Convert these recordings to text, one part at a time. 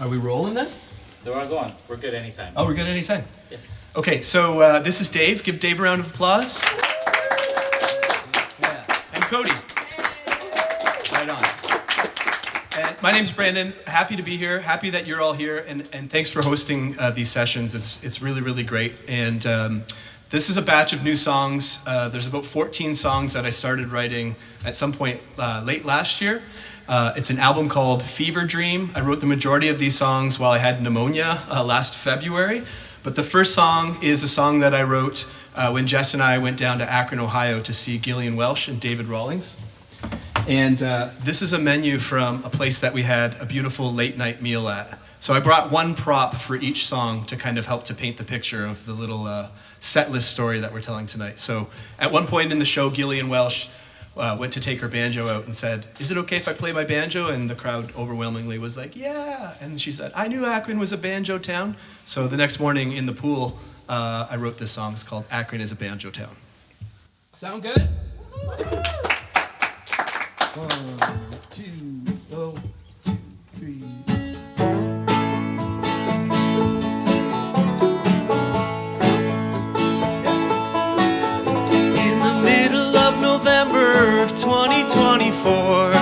Are we rolling then? They're all going. We're good anytime. Oh, we're good anytime? Yeah. Okay, so this is Dave. Give Dave a round of applause. Yeah. And Cody. Right on. And my name's Brandon. Happy to be here. Happy that you're all here. And thanks for hosting these sessions. It's really, really great. And this is a batch of new songs. There's about 14 songs that I started writing at some point late last year. It's an album called Fever Dream. I wrote the majority of these songs while I had pneumonia last February. But the first song is a song that I wrote when Jess and I went down to Akron, Ohio to see Gillian Welch and David Rawlings. And this is a menu from a place that we had a beautiful late night meal at. So I brought one prop for each song to kind of help to paint the picture of the little set list story that we're telling tonight. So at one point in the show, Gillian Welch went to take her banjo out and said, "Is it okay if I play my banjo?" And the crowd overwhelmingly was like, "Yeah." And she said, "I knew Akron was a banjo town." So the next morning in the pool, I wrote this song. It's called Akron is a Banjo Town. Sound good? 1, 2, oh, 2, 3. In the middle of November of 2024,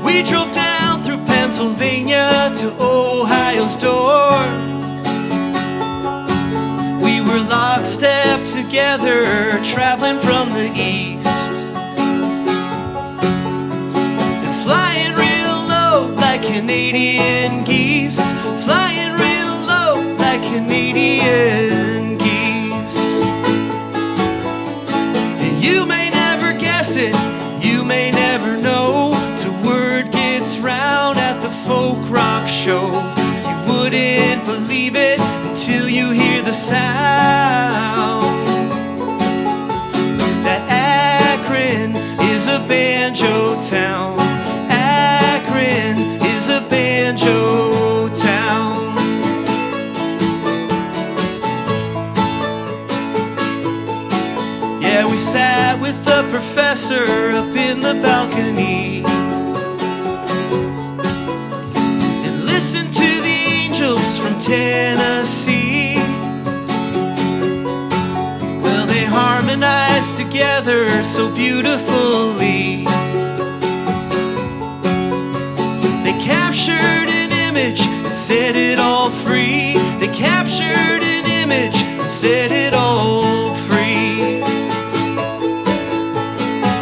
we drove down through Pennsylvania to Ohio's door. We were lockstep together, traveling from the east, and flying real low like Canadian geese, flying real low like Canadian geese. And you may never guess it, you may never know, till word gets round at the folk rock show. You wouldn't believe it until you hear the sound that Akron is a banjo town. Akron is a banjo town. Yeah, we sat with the professor up in the balcony and listened to the angels from Tennessee. Well, they harmonized together so beautifully. They captured an image and set it all free. They captured an image and set it all free.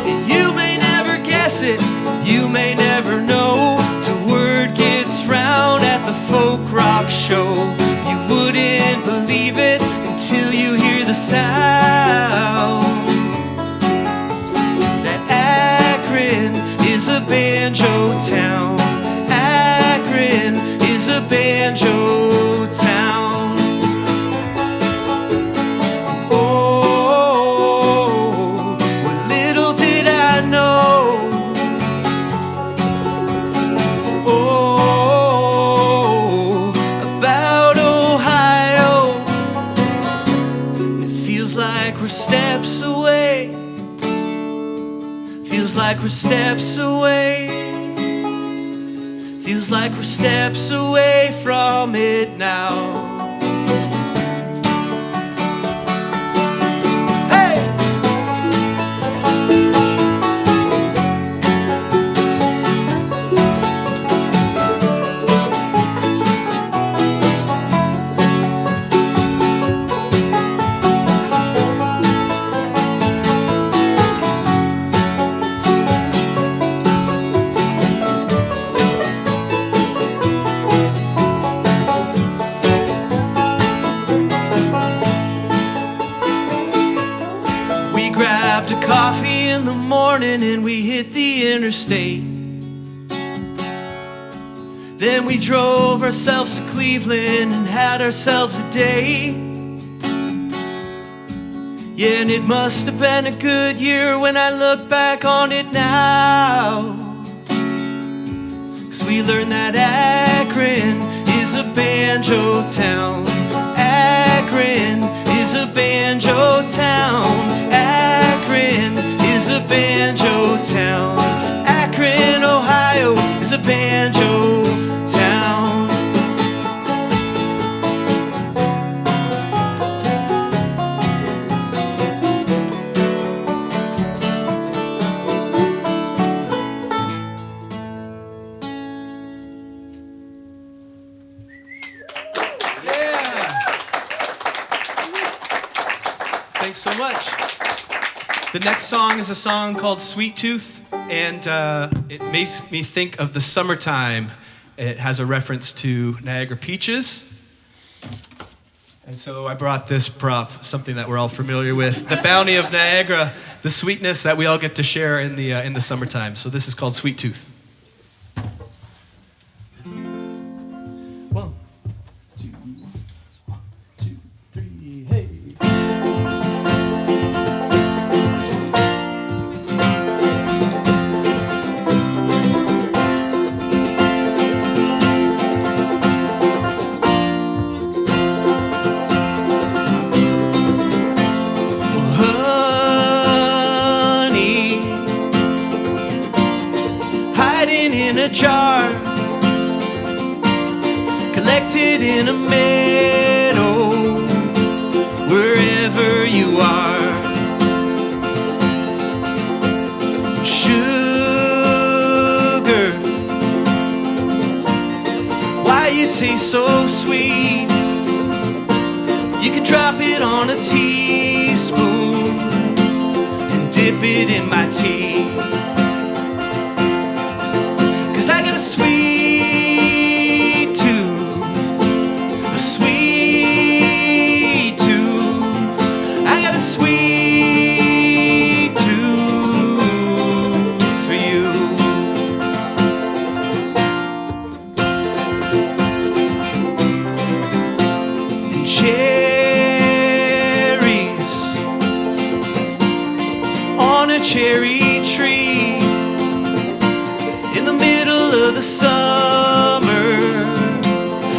And you may never guess it, you may never know, till word gets round at the folk rock show. You wouldn't believe it until you hear the sound that Akron is a banjo town. Akron is a banjo town. Oh, what little did I know. Oh, about Ohio. It feels like we're steps away. Feels like we're steps away. Feels like we're steps away from it now. Hey! Coffee in the morning and we hit the interstate. Then we drove ourselves to Cleveland and had ourselves a day. Yeah, and it must have been a good year when I look back on it now. 'Cause we learned that Akron is a banjo town. Akron is a banjo town. Akron is a banjo town. Akron, Ohio is a banjo Thanks so much. The next song is a song called Sweet Tooth, and it makes me think of the summertime. It has a reference to Niagara peaches. And so I brought this prop, something that we're all familiar with, the bounty of Niagara, the sweetness that we all get to share in the summertime. So this is called Sweet Tooth. 1, 2, 1, 2, 3, hey. A jar collected in a meadow, wherever you are. Sugar, why you taste so sweet? You can drop it on a teaspoon and dip it in my tea. I got a sweet tooth, a sweet tooth. I got a sweet tooth for you. And cherries on a cherry tree. The summer,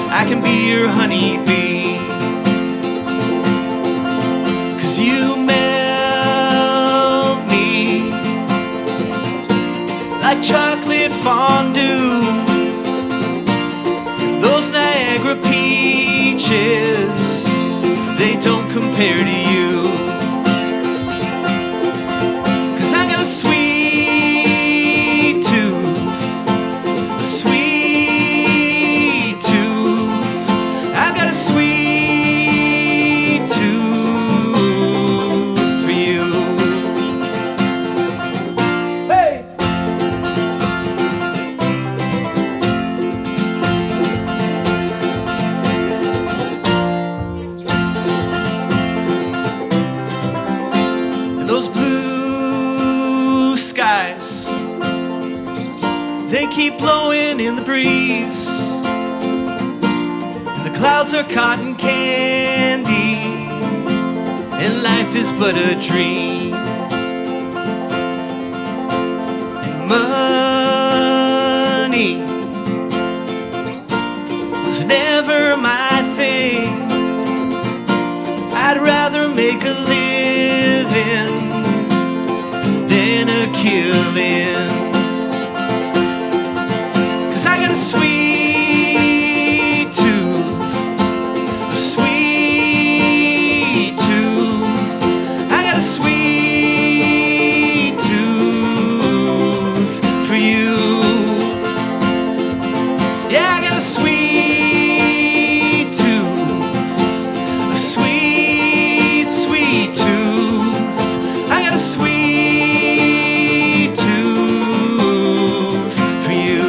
I can be your honeybee, 'cause you melt me like chocolate fondue. Those Niagara peaches, they don't compare to you, 'cause I got a sweet keep blowing in the breeze, and the clouds are cotton candy, and life is but a dream. And money was never my thing. I'd rather make a living than a killing. I got a sweet tooth, a sweet tooth. I got a sweet tooth for you. Yeah, I got a sweet tooth, a sweet, sweet tooth. I got a sweet tooth for you.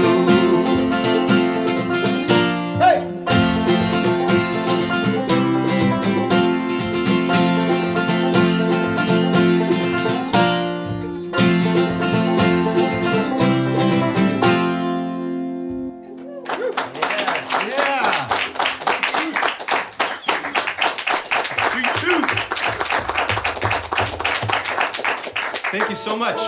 Thank you so much.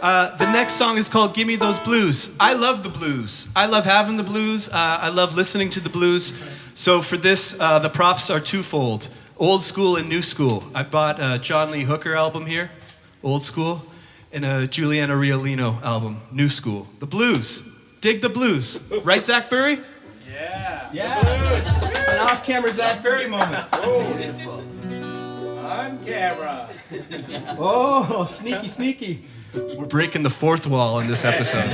The next song is called Gimme Those Blues. I love the blues. I love having the blues. I love listening to the blues. So for this, the props are twofold, old school and new school. I bought a John Lee Hooker album here, old school, and a Juliana Riolino album, new school. The blues. Dig the blues. Right, Zach Berry? Yeah. Yeah. It's an off-camera Zach Berry moment. Beautiful. On camera. Oh, sneaky, sneaky. We're breaking the fourth wall in this episode.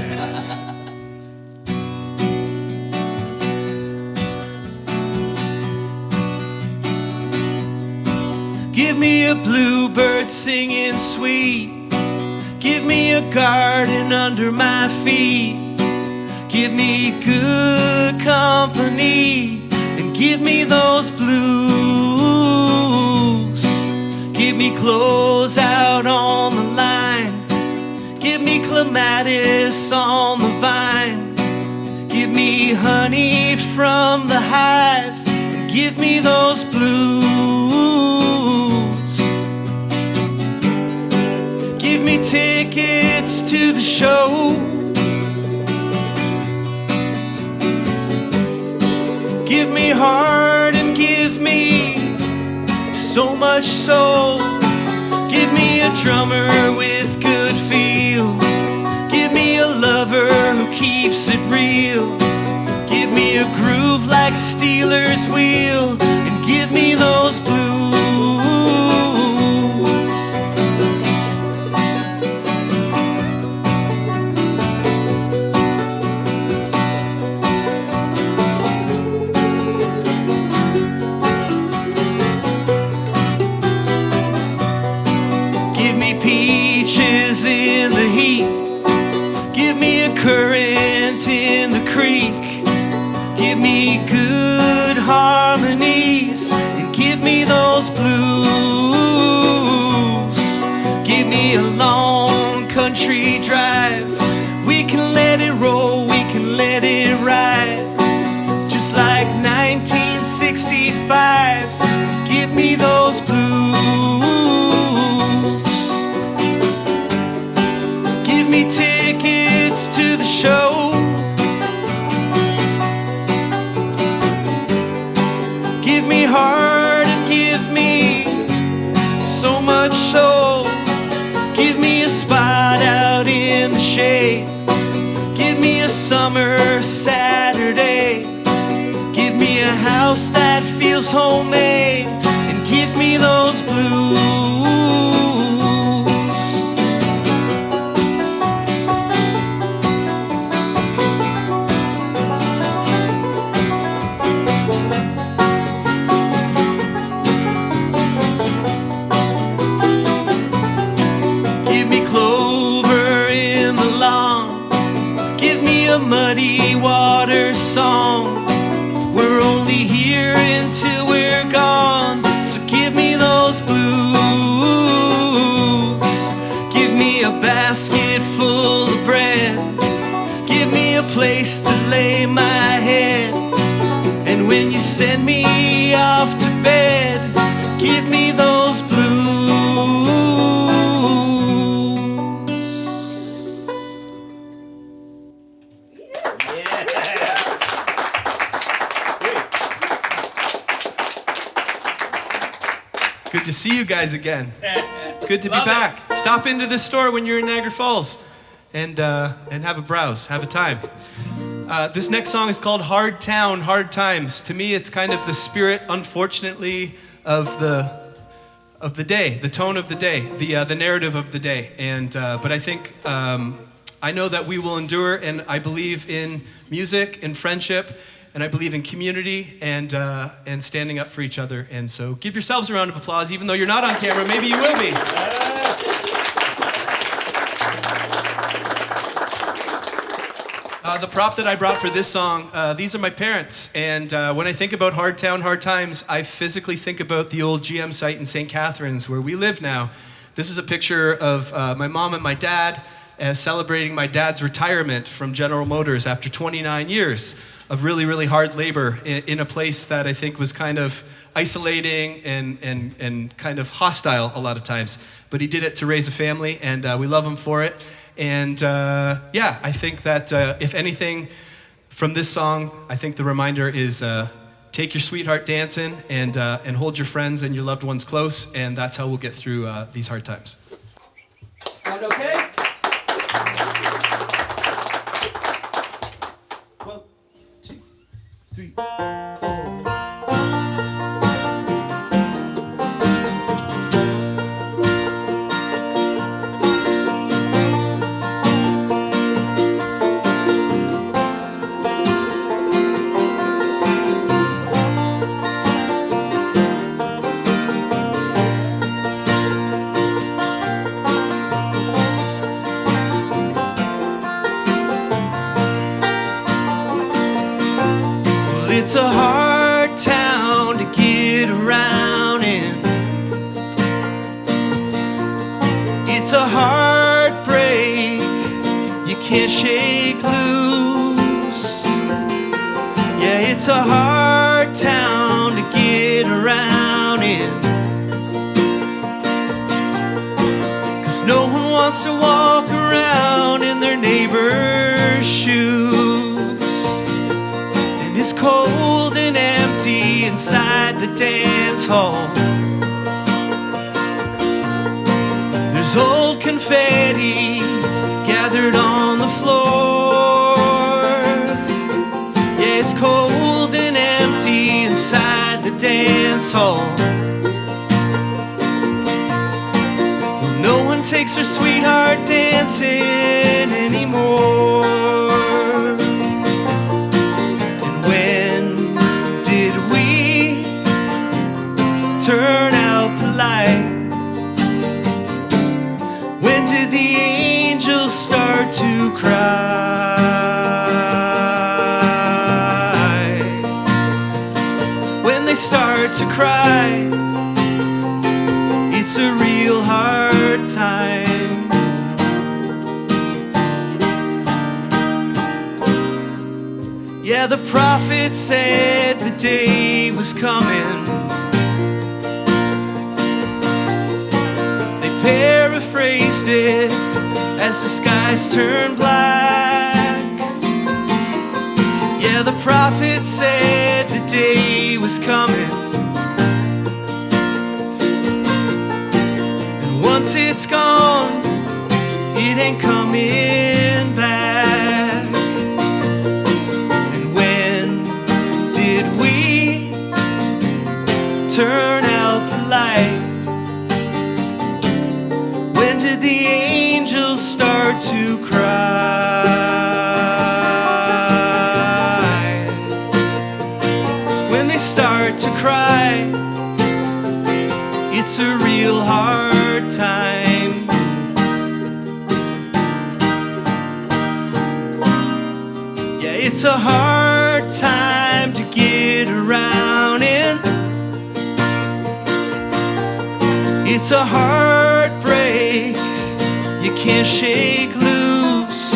Give me a bluebird singing sweet. Give me a garden under my feet. Give me good company and give me those blues. Give me clothes out on the line. Give me clematis on the vine. Give me honey from the hive and give me those blues. Give me tickets to the show. Give me heart and give me so much soul. Give me a drummer with good feel. Give me a lover who keeps it real. Give me a groove like Steelers wheel and give me those blues. Peaches in the heat. Give me a current in the creek. Give me good harmonies and give me those blues. Give me a long country drive. We can let it roll, we can let it ride. Just like 1965. Give me those blues. Give me tickets to the show. Give me heart and give me so much soul. Give me a spot out in the shade. Give me a summer Saturday. Give me a house that feels homemade and give me those blues. Muddy water song. We're only here until we're gone. So give me those blues. Give me a basket full of bread. Give me a place to lay my head. And when you send me off to bed, give me those blues. Good to see you guys again. Good to be back. Stop into the store when you're in Niagara Falls and have a browse, have a time. This next song is called Hard Town, Hard Times. To me, it's kind of the spirit, unfortunately, of the day, the tone of the day, the narrative of the day. And but I think I know that we will endure, and I believe in music and friendship. And I believe in community and standing up for each other. And so give yourselves a round of applause, even though you're not on camera. Maybe you will be. The prop that I brought for this song, these are my parents. And when I think about Hard Town, Hard Times, I physically think about the old GM site in St. Catharines where we live now. This is a picture of my mom and my dad celebrating my dad's retirement from General Motors after 29 years of really, really hard labor in a place that I think was kind of isolating and kind of hostile a lot of times. But he did it to raise a family, and we love him for it. And yeah, I think that if anything from this song, I think the reminder is take your sweetheart dancing and hold your friends and your loved ones close, and that's how we'll get through these hard times. Sound okay? Three, four. It's a hard town to get around in. It's a heartbreak you can't shake loose. Yeah, it's a hard town to get around in. 'Cause no one wants to walk around in their neighbor's shoes. And it's cold and empty inside the dance hall. There's old confetti gathered on the floor. Yeah, it's cold and empty inside the dance hall. Well, no one takes their sweetheart dancing anymore. And when did we turn out the light? When did the angels start to cry? When they start to cry, it's a real hard time. Yeah, the prophet said the day was coming. Paraphrased it as the skies turn black. Yeah, the prophet said the day was coming. And once it's gone, it ain't coming back. And when did we turn out the light? When did the angels start to cry? When they start to cry, it's a real hard time. Yeah, it's a hard time to get around in. It's a heartbreak you can't shake loose.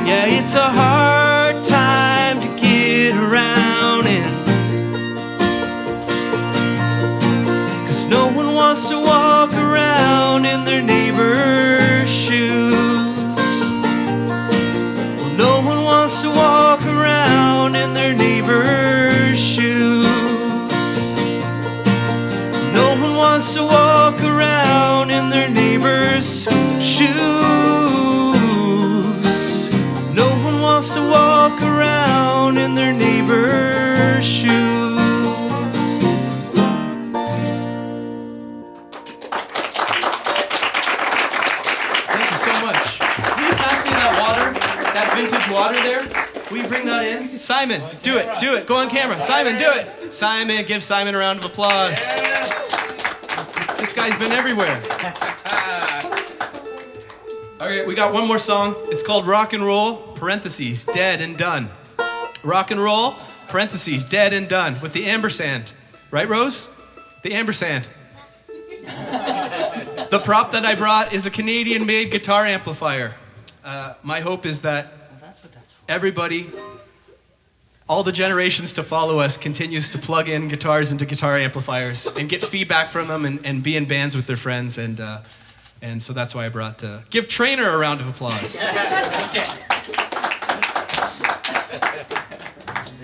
Yeah, it's a hard time to get around in. 'Cause no one wants to walk around in their neighbor's shoes. Well, no one wants to walk around in their neighbor's shoes. No one wants to walk around in their neighbor's shoes. No one wants to walk around in their neighbor's shoes. Thank you so much. Will you pass me that water, that vintage water there? Will you bring that in? Simon, do it, do it. Go on camera. Simon, do it. Simon, give Simon a round of applause. This guy's been everywhere. All right, we got one more song. It's called Rock and Roll, parentheses, Dead and Done. Rock and Roll, parentheses, Dead and Done, with the ampersand. Right, Rose? The ampersand. The prop that I brought is a Canadian-made guitar amplifier. My hope is that everybody, all the generations to follow us, continues to plug in guitars into guitar amplifiers and get feedback from them and be in bands with their friends. And so that's why I brought, give Trainer a round of applause. Okay.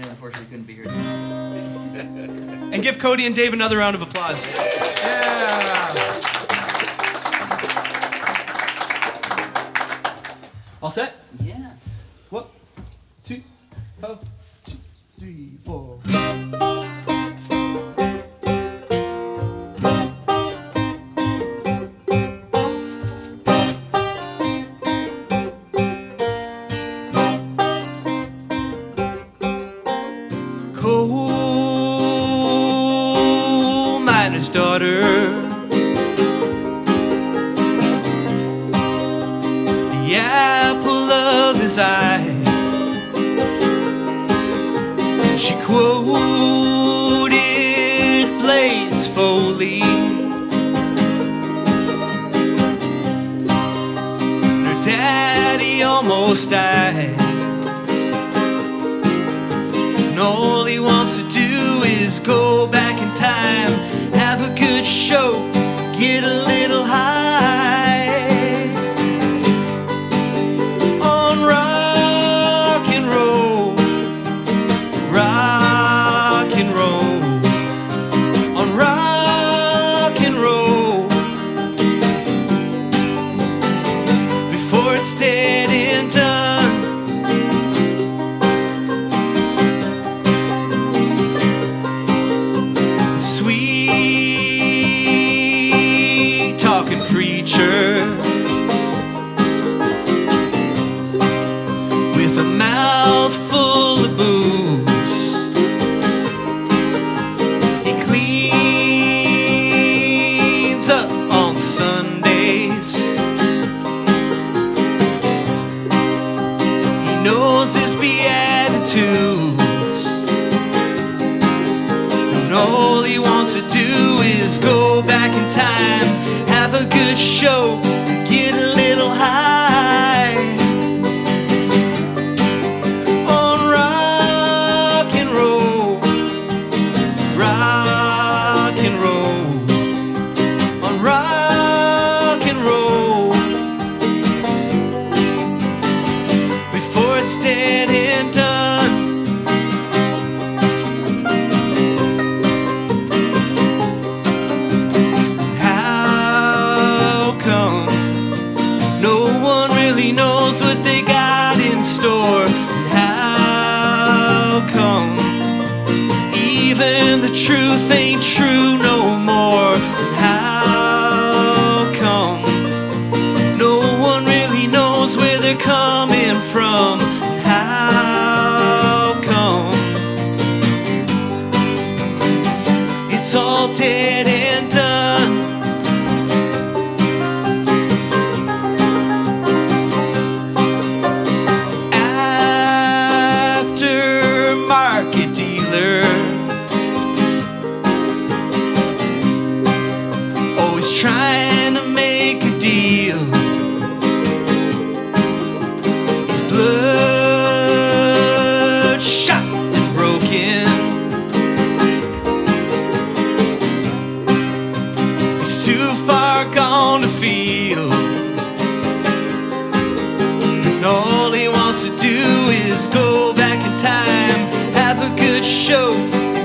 Unfortunately, couldn't be here. And give Cody and Dave another round of applause. Yeah. All set? Yeah. 1, 2, 3, 4. Coal miner's daughter, the apple of his eye, Most High. And all he wants to do is go back in time, have a good show, get a little high on rock and roll, rock and roll, on rock and roll, before it's dead and done. Sweet talking preacher with a mouth full of booze, he cleans up on Sundays. He knows his Beatitudes, and all he wants to do is go back in time, have a good show, get a little high on rock and roll, rock and roll, on rock and roll, before it's dead and done. How come no one really knows what they got in store? And how come even the truth ain't true no more? And how come no one really knows where they're coming from? And how come it's all dead and done? Aftermarket dealer, always trying to make a deal. His blood shot and broken. He's too far gone to feel. And all he wants to do is go back in time, have a good show,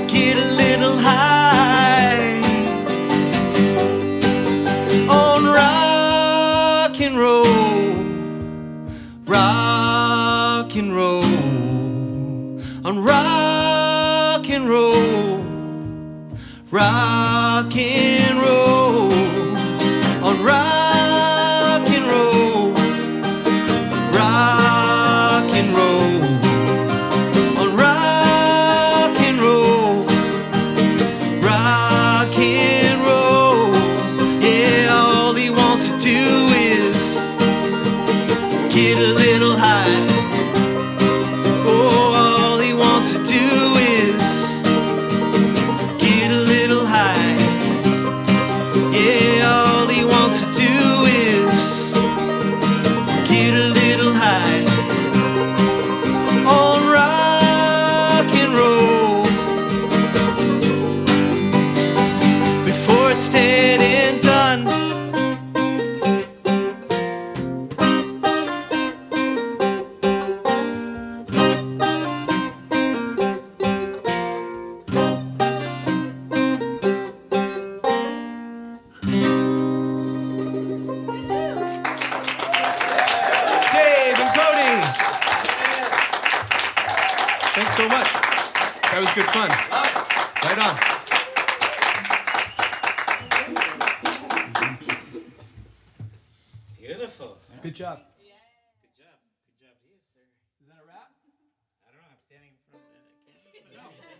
get a little high on rock and roll, rock and roll, on rock and roll, rock and roll, on rock and roll, rock and roll, on rock and roll, rock and roll. Yeah, all he wants to do is get a little high. Oh, all he wants to do is get a little high. Yeah, all he wants to do is get a little high on rock and roll before it's dead and done. Dave and Cody, thanks so much. That was good fun. Right on. Beautiful. Good job. Good job to you, sir. Is that a wrap? I don't know. I'm standing in front of the camera.